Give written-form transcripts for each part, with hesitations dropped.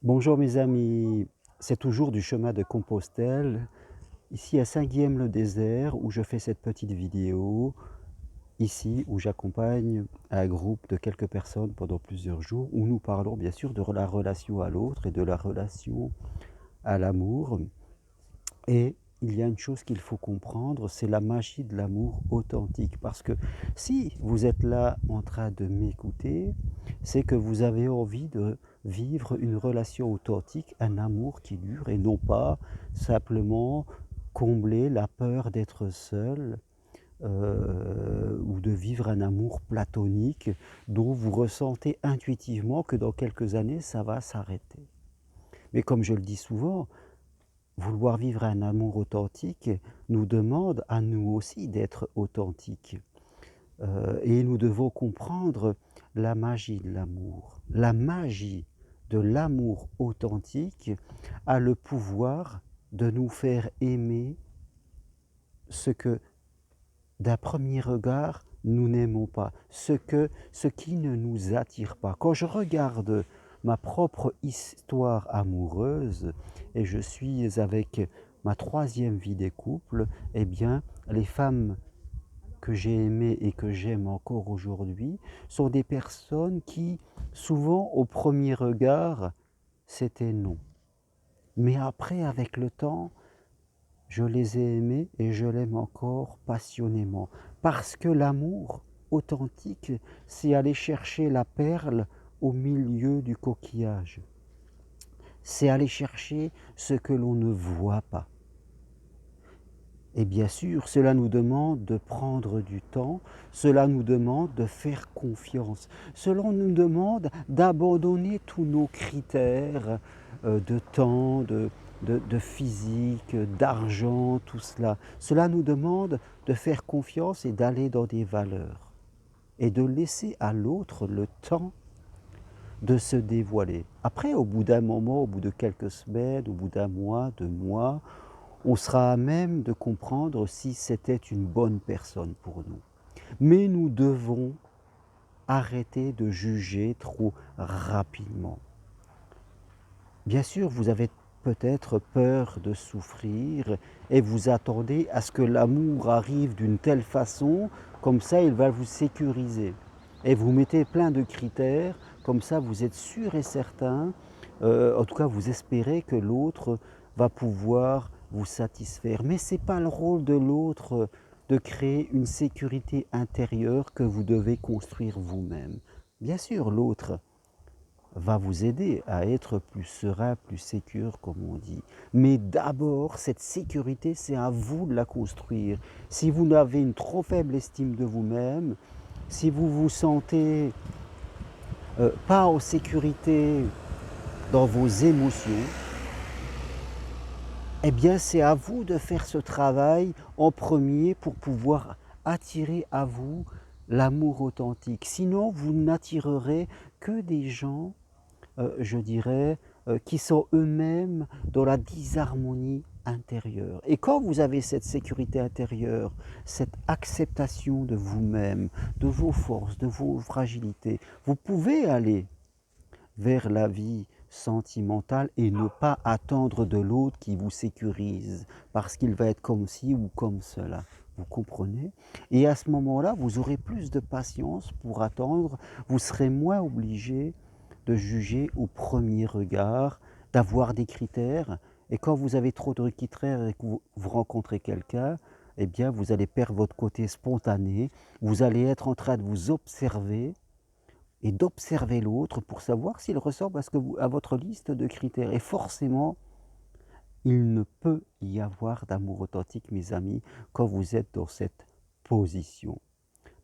Bonjour mes amis, c'est toujours du chemin de Compostelle, ici à Saint-Guilhem-le-Désert où je fais cette petite vidéo, ici où j'accompagne un groupe de quelques personnes pendant plusieurs jours, où nous parlons bien sûr de la relation à l'autre et de la relation à l'amour. Et il y a une chose qu'il faut comprendre, c'est la magie de l'amour authentique. Parce que si vous êtes là en train de m'écouter, c'est que vous avez envie de vivre une relation authentique, un amour qui dure et non pas simplement combler la peur d'être seul ou de vivre un amour platonique dont vous ressentez intuitivement que dans quelques années, ça va s'arrêter. Mais comme je le dis souvent, vouloir vivre un amour authentique nous demande à nous aussi d'être authentiques, et nous devons comprendre la magie de l'amour. La magie de l'amour authentique a le pouvoir de nous faire aimer ce que, d'un premier regard, nous n'aimons pas, ce qui ne nous attire pas. Quand je regarde ma propre histoire amoureuse et je suis avec ma troisième vie des couples, eh bien, les femmes que j'ai aimées et que j'aime encore aujourd'hui sont des personnes qui, souvent, au premier regard, c'était non. Mais après, avec le temps, je les ai aimés et je l'aime encore passionnément. Parce que l'amour authentique, c'est aller chercher la perle au milieu du coquillage. C'est aller chercher ce que l'on ne voit pas. Et bien sûr, cela nous demande de prendre du temps, cela nous demande de faire confiance, cela nous demande d'abandonner tous nos critères de temps, de physique, d'argent, tout cela. Cela nous demande de faire confiance et d'aller dans des valeurs et de laisser à l'autre le temps de se dévoiler. Après, au bout d'un moment, au bout de quelques semaines, au bout d'un mois, 2 mois, on sera à même de comprendre si c'était une bonne personne pour nous. Mais nous devons arrêter de juger trop rapidement. Bien sûr, vous avez peut-être peur de souffrir et vous attendez à ce que l'amour arrive d'une telle façon, comme ça il va vous sécuriser. Et vous mettez plein de critères, comme ça vous êtes sûr et certain, en tout cas vous espérez que l'autre va pouvoir vous satisfaire. Mais ce n'est pas le rôle de l'autre de créer une sécurité intérieure que vous devez construire vous-même. Bien sûr, l'autre va vous aider à être plus serein, plus sécure, comme on dit. Mais d'abord, cette sécurité, c'est à vous de la construire. Si vous n'avez une trop faible estime de vous-même, si vous vous sentez pas en sécurité dans vos émotions, eh bien, c'est à vous de faire ce travail en premier pour pouvoir attirer à vous l'amour authentique. Sinon, vous n'attirerez que des gens je dirais, qui sont eux-mêmes dans la disharmonie intérieure. Et quand vous avez cette sécurité intérieure, cette acceptation de vous-même, de vos forces, de vos fragilités, vous pouvez aller vers la vie sentimentale et ne pas attendre de l'autre qui vous sécurise, parce qu'il va être comme ci ou comme cela. Vous comprenez? Et à ce moment-là, vous aurez plus de patience pour attendre, vous serez moins obligé de juger au premier regard, d'avoir des critères. Et quand vous avez trop de critères et que vous rencontrez quelqu'un, eh bien, vous allez perdre votre côté spontané, vous allez être en train de vous observer et d'observer l'autre pour savoir s'il ressemble à, à votre liste de critères. Et forcément, il ne peut y avoir d'amour authentique, mes amis, quand vous êtes dans cette position.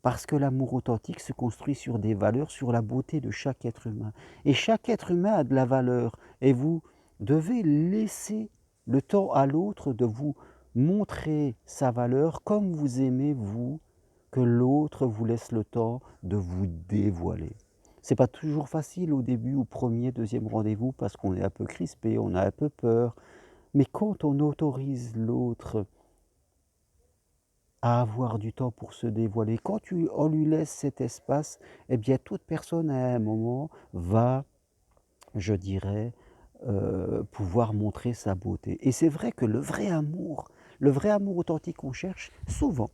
Parce que l'amour authentique se construit sur des valeurs, sur la beauté de chaque être humain. Et chaque être humain a de la valeur. Et vous devez laisser le temps à l'autre de vous montrer sa valeur comme vous aimez, vous, que l'autre vous laisse le temps de vous dévoiler. C'est pas toujours facile au début, au premier, deuxième rendez-vous, parce qu'on est un peu crispé, on a un peu peur. Mais quand on autorise l'autre à avoir du temps pour se dévoiler. Quand on lui laisse cet espace, eh bien toute personne à un moment va, je dirais, pouvoir montrer sa beauté. Et c'est vrai que le vrai amour authentique qu'on cherche, souvent,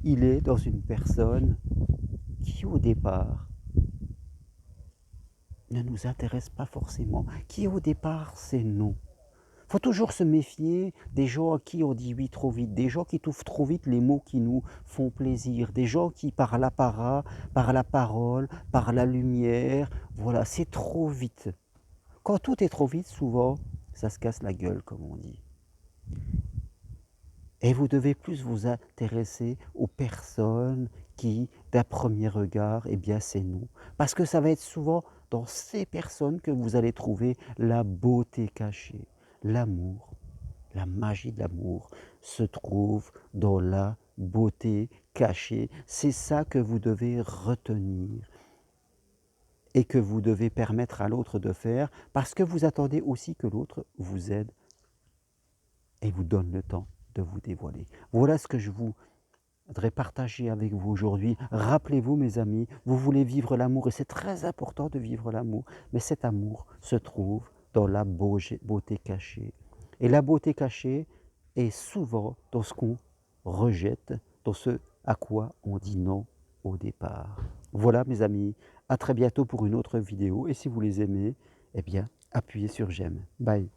il est dans une personne qui, au départ, ne nous intéresse pas forcément, qui, au départ, c'est non. Il faut toujours se méfier des gens à qui on dit oui trop vite, des gens qui trouvent trop vite les mots qui nous font plaisir, des gens qui par l'apparat, par la parole, par la lumière, voilà, c'est trop vite. Quand tout est trop vite, souvent, ça se casse la gueule, comme on dit. Et vous devez plus vous intéresser aux personnes qui, d'un premier regard, eh bien, c'est nous. Parce que ça va être souvent dans ces personnes que vous allez trouver la beauté cachée, l'amour. La magie de l'amour se trouve dans la beauté cachée. C'est ça que vous devez retenir et que vous devez permettre à l'autre de faire parce que vous attendez aussi que l'autre vous aide et vous donne le temps de vous dévoiler. Voilà ce que je voudrais partager avec vous aujourd'hui. Rappelez-vous, mes amis, vous voulez vivre l'amour et c'est très important de vivre l'amour, mais cet amour se trouve dans la beauté cachée. Et la beauté cachée est souvent dans ce qu'on rejette, dans ce à quoi on dit non au départ. Voilà, mes amis, à très bientôt pour une autre vidéo et si vous les aimez, eh bien, appuyez sur j'aime. Bye.